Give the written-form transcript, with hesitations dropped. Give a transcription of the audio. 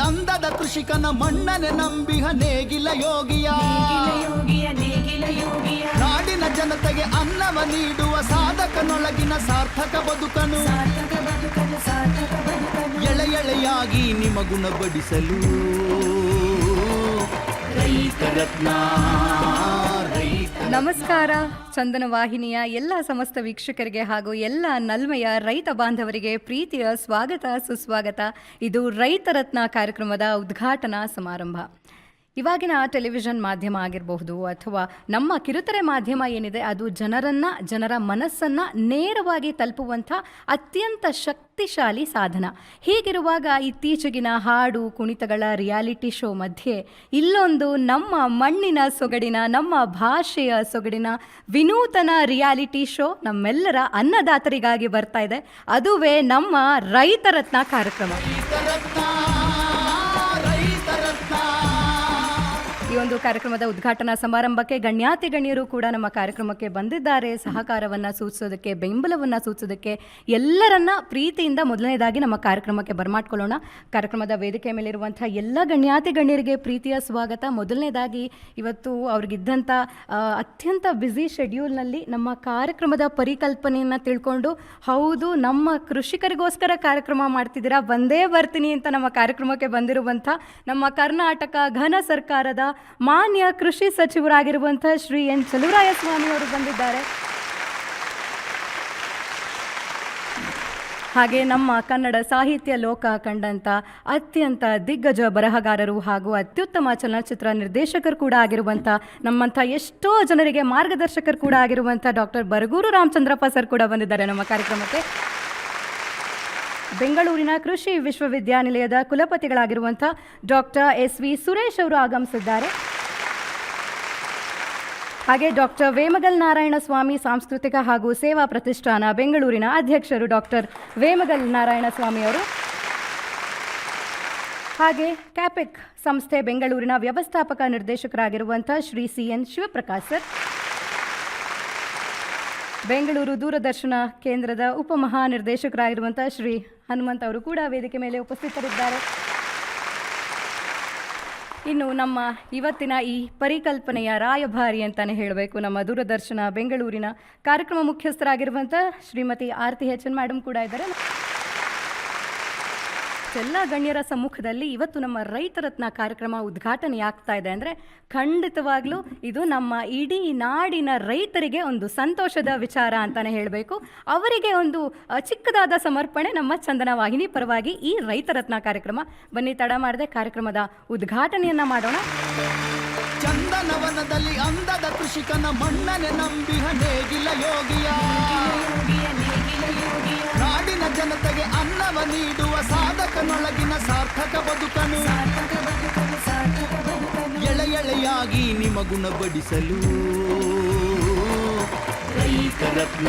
ಅಂದದ ಕೃಷಿಕನ ಮಣ್ಣನೆ ನಂಬಿಹ ನೇಗಿಲ ಯೋಗಿಯ ನಾಡಿನ ಜನತೆಗೆ ಅನ್ನವ ನೀಡುವ ಸಾಧಕನೊಳಗಿನ ಸಾರ್ಥಕ ಬದುಕನು ಎಳೆ ಎಳೆಯಾಗಿ ನಿಮಗುಣಪಡಿಸಲು ರೈತರತ್ನ. ನಮಸ್ಕಾರ. ಚಂದನ ವಾಹಿನಿಯ ಎಲ್ಲ ಸಮಸ್ತ ವೀಕ್ಷಕರಿಗೆ ಹಾಗೂ ಎಲ್ಲ ನಲ್ಮೆಯ ರೈತ ಬಾಂಧವರಿಗೆ ಪ್ರೀತಿಯ ಸ್ವಾಗತ ಸುಸ್ವಾಗತ. ಇದು ರೈತರತ್ನ ಕಾರ್ಯಕ್ರಮದ ಉದ್ಘಾಟನಾ ಸಮಾರಂಭ. ಇವಾಗಿನ ಟೆಲಿವಿಷನ್ ಮಾಧ್ಯಮ ಆಗಿರಬಹುದು ಅಥವಾ ನಮ್ಮ ಕಿರುತೆರೆ ಮಾಧ್ಯಮ ಏನಿದೆ, ಅದು ಜನರ ಮನಸ್ಸನ್ನು ನೇರವಾಗಿ ತಲುಪುವಂಥ ಅತ್ಯಂತ ಶಕ್ತಿಶಾಲಿ ಸಾಧನ. ಹೀಗಿರುವಾಗ ಇತ್ತೀಚೆಗಿನ ಹಾಡು ಕುಣಿತಗಳ ರಿಯಾಲಿಟಿ ಶೋ ಮಧ್ಯೆ ಇಲ್ಲೊಂದು ನಮ್ಮ ಮಣ್ಣಿನ ಸೊಗಡಿನ, ನಮ್ಮ ಭಾಷೆಯ ಸೊಗಡಿನ ವಿನೂತನ ರಿಯಾಲಿಟಿ ಶೋ ನಮ್ಮೆಲ್ಲರ ಅನ್ನದಾತರಿಗಾಗಿ ಬರ್ತಾ ಇದೆ. ಅದುವೇ ನಮ್ಮ ರೈತರತ್ನ ಕಾರ್ಯಕ್ರಮ. ಈ ಒಂದು ಕಾರ್ಯಕ್ರಮದ ಉದ್ಘಾಟನಾ ಸಮಾರಂಭಕ್ಕೆ ಗಣ್ಯಾತಿ ಗಣ್ಯರು ಕೂಡ ನಮ್ಮ ಕಾರ್ಯಕ್ರಮಕ್ಕೆ ಬಂದಿದ್ದಾರೆ. ಸಹಕಾರವನ್ನು ಸೂಚಿಸೋದಕ್ಕೆ, ಬೆಂಬಲವನ್ನು ಸೂಚಿಸೋದಕ್ಕೆ ಎಲ್ಲರನ್ನ ಪ್ರೀತಿಯಿಂದ ಮೊದಲನೇದಾಗಿ ನಮ್ಮ ಕಾರ್ಯಕ್ರಮಕ್ಕೆ ಬರಮಾಡ್ಕೊಳ್ಳೋಣ. ಕಾರ್ಯಕ್ರಮದ ವೇದಿಕೆ ಮೇಲಿರುವಂಥ ಎಲ್ಲ ಗಣ್ಯಾತಿ ಗಣ್ಯರಿಗೆ ಪ್ರೀತಿಯ ಸ್ವಾಗತ. ಮೊದಲನೇದಾಗಿ ಇವತ್ತು ಅವ್ರಿಗಿದ್ದಂಥ ಅತ್ಯಂತ ಬ್ಯುಸಿ ಶೆಡ್ಯೂಲ್ನಲ್ಲಿ ನಮ್ಮ ಕಾರ್ಯಕ್ರಮದ ಪರಿಕಲ್ಪನೆಯನ್ನು ತಿಳ್ಕೊಂಡು, ಹೌದು ನಮ್ಮ ಕೃಷಿಕರಿಗೋಸ್ಕರ ಕಾರ್ಯಕ್ರಮ ಮಾಡ್ತಿದ್ದೀರಾ, ಬಂದೇ ಬರ್ತೀನಿ ಅಂತ ನಮ್ಮ ಕಾರ್ಯಕ್ರಮಕ್ಕೆ ಬಂದಿರುವಂಥ ನಮ್ಮ ಕರ್ನಾಟಕ ಘನ ಸರ್ಕಾರದ ಮಾನ್ಯ ಕೃಷಿ ಸಚಿವರಾಗಿರುವಂಥ ಶ್ರೀ ಎನ್ ಚಲುವರಾಯಸ್ವಾಮಿ ಅವರು ಬಂದಿದ್ದಾರೆ. ಹಾಗೆ ನಮ್ಮ ಕನ್ನಡ ಸಾಹಿತ್ಯ ಲೋಕ ಕಂಡಂಥ ಅತ್ಯಂತ ದಿಗ್ಗಜ ಬರಹಗಾರರು ಹಾಗೂ ಅತ್ಯುತ್ತಮ ಚಲನಚಿತ್ರ ನಿರ್ದೇಶಕರು ಕೂಡ ಆಗಿರುವಂಥ, ನಮ್ಮಂಥ ಎಷ್ಟೋ ಜನರಿಗೆ ಮಾರ್ಗದರ್ಶಕರು ಕೂಡ ಆಗಿರುವಂಥ ಡಾಕ್ಟರ್ ಬರಗೂರು ರಾಮಚಂದ್ರಪ್ಪ ಸರ್ ಕೂಡ ಬಂದಿದ್ದಾರೆ ನಮ್ಮ ಕಾರ್ಯಕ್ರಮಕ್ಕೆ. ಬೆಂಗಳೂರಿನ ಕೃಷಿ ವಿಶ್ವವಿದ್ಯಾನಿಲಯದ ಕುಲಪತಿಗಳಾಗಿರುವಂಥ ಡಾಕ್ಟರ್ ಎಸ್.ವಿ. ಸುರೇಶ್ ಅವರು ಆಗಮಿಸಿದ್ದಾರೆ. ಹಾಗೆ ಡಾಕ್ಟರ್ ವೇಮಗಲ್ ನಾರಾಯಣ ಸ್ವಾಮಿ ಸಾಂಸ್ಕೃತಿಕ ಹಾಗೂ ಸೇವಾ ಪ್ರತಿಷ್ಠಾನ ಬೆಂಗಳೂರಿನ ಅಧ್ಯಕ್ಷರು ಡಾಕ್ಟರ್ ವೇಮಗಲ್ ನಾರಾಯಣ ಸ್ವಾಮಿ ಅವರು. ಹಾಗೆ ಕ್ಯಾಪೆಕ್ ಸಂಸ್ಥೆ ಬೆಂಗಳೂರಿನ ವ್ಯವಸ್ಥಾಪಕ ನಿರ್ದೇಶಕರಾಗಿರುವಂಥ ಶ್ರೀ ಸಿ.ಎನ್. ಶಿವಪ್ರಕಾಶ್ ಸರ್. ಬೆಂಗಳೂರು ದೂರದರ್ಶನ ಕೇಂದ್ರದ ಉಪಮಹಾನಿರ್ದೇಶಕರಾಗಿರುವಂಥ ಶ್ರೀ ಹನುಮಂತ್ ಅವರು ಕೂಡ ವೇದಿಕೆ ಮೇಲೆ ಉಪಸ್ಥಿತರಿದ್ದಾರೆ. ಇನ್ನು ನಮ್ಮ ಇವತ್ತಿನ ಈ ಪರಿಕಲ್ಪನೆಯ ರಾಯಭಾರಿ ಅಂತಲೇ ಹೇಳಬೇಕು, ನಮ್ಮ ದೂರದರ್ಶನ ಬೆಂಗಳೂರಿನ ಕಾರ್ಯಕ್ರಮ ಮುಖ್ಯಸ್ಥರಾಗಿರುವಂಥ ಶ್ರೀಮತಿ ಆರತಿ ಎಚ್.ಎನ್. ಮೇಡಮ್ ಕೂಡ ಇದ್ದಾರೆ. ಎಲ್ಲ ಗಣ್ಯರ ಸಮ್ಮುಖದಲ್ಲಿ ಇವತ್ತು ನಮ್ಮ ರೈತರತ್ನ ಕಾರ್ಯಕ್ರಮ ಉದ್ಘಾಟನೆಯಾಗ್ತಾ ಇದೆ ಅಂದರೆ ಖಂಡಿತವಾಗ್ಲೂ ಇದು ನಮ್ಮ ಇಡೀ ನಾಡಿನ ರೈತರಿಗೆ ಒಂದು ಸಂತೋಷದ ವಿಚಾರ ಅಂತಲೇ ಹೇಳಬೇಕು. ಅವರಿಗೆ ಒಂದು ಚಿಕ್ಕದಾದ ಸಮರ್ಪಣೆ ನಮ್ಮ ಚಂದನ ವಾಹಿನಿ ಪರವಾಗಿ ಈ ರೈತರತ್ನ ಕಾರ್ಯಕ್ರಮ. ಬನ್ನಿ ತಡ ಮಾಡದೆ ಕಾರ್ಯಕ್ರಮದ ಉದ್ಘಾಟನೆಯನ್ನ ಮಾಡೋಣ. ಚಂದನವನದಲ್ಲಿ ಅಂದದ ಕೃಷಿಕನ ಮಣ್ಣನೆ ನಂಬಿಹ ನೇಗಿಲ ಯೋಗಿಯ ನಾಡಿನ ಜನತೆಗೆ ಅನ್ನವ ನೀಡುವ ಸಾಧಕನೊಳಗಿನ ಸಾರ್ಥಕ ಬದುಕನು ಎಳೆ ಎಳೆಯಾಗಿ ನಿಮಗುಣಪಡಿಸಲು ರೈತರತ್ನ.